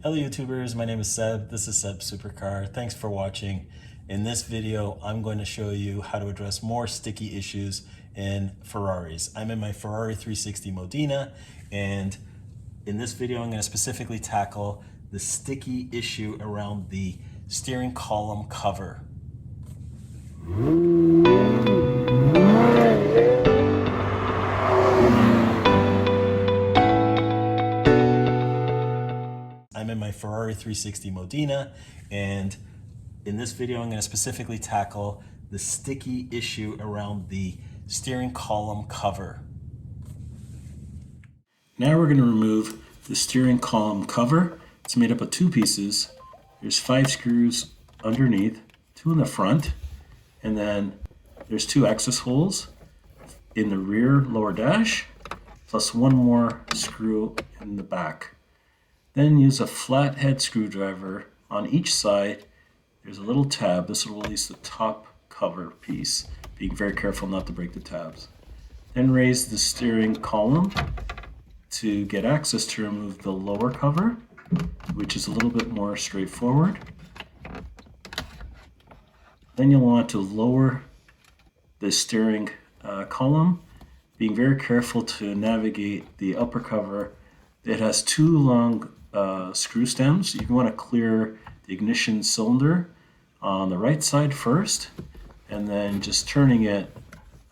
Hello YouTubers, my name is Seb. This is Seb Supercar. Thanks for watching. In this video, I'm going to show you how to address more sticky issues in Ferraris. I'm in my Ferrari 360 Modena, and in this video, I'm going to specifically tackle the sticky issue around the steering column cover. I'm in my Ferrari 360 Modena, and in this video I'm going to specifically tackle the sticky issue around the steering column cover. Now we're going to remove the steering column cover. It's made up of two pieces. There's 5 screws underneath, 2 in the front, and then there's 2 access holes in the rear lower dash, plus 1 more screw in the back. Then use a flathead screwdriver on each side. There's a little tab. This will release the top cover piece, being very careful not to break the tabs. Then raise the steering column to get access to remove the lower cover, which is a little bit more straightforward. Then you'll want to lower the steering column, being very careful to navigate the upper cover. It has 2 long screw stems. You want to clear the ignition cylinder on the right side first, and then just turning it,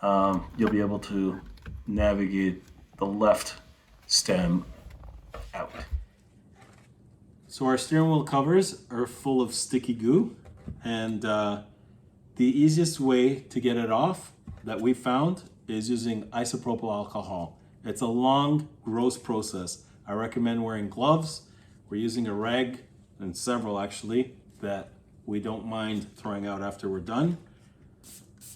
you'll be able to navigate the left stem out. So our steering wheel covers are full of sticky goo, and the easiest way to get it off that we found is using isopropyl alcohol. It's a long, gross process. I recommend wearing gloves. We're using a rag, and several actually, that we don't mind throwing out after we're done.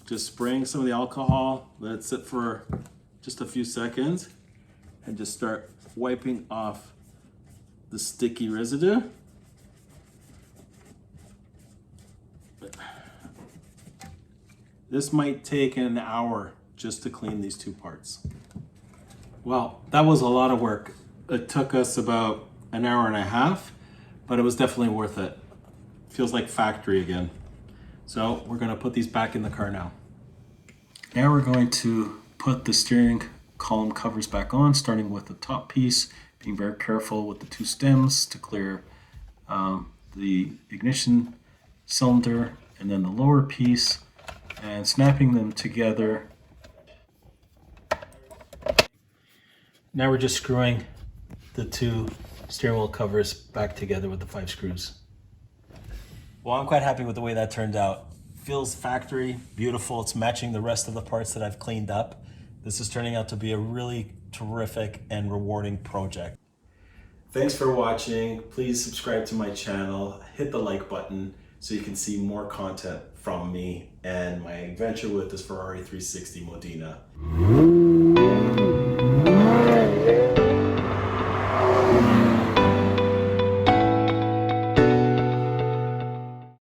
Just spraying some of the alcohol, let it sit for just a few seconds, and just start wiping off the sticky residue. This might take an hour just to clean these 2 parts. Well, that was a lot of work. It took us about an hour and a half, but it was definitely worth it. Feels like factory again. So we're going to put these back in the car now. Now we're going to put the steering column covers back on, starting with the top piece, being very careful with the 2 stems to clear the ignition cylinder, and then the lower piece, and snapping them together. Now we're just screwing the 2 steering wheel covers back together with the 5 screws. Well, I'm quite happy with the way that turned out. Feels factory, beautiful. It's matching the rest of the parts that I've cleaned up. This is turning out to be a really terrific and rewarding project. Thanks for watching. Please subscribe to my channel. Hit the like button so you can see more content from me and my adventure with this Ferrari 360 Modena.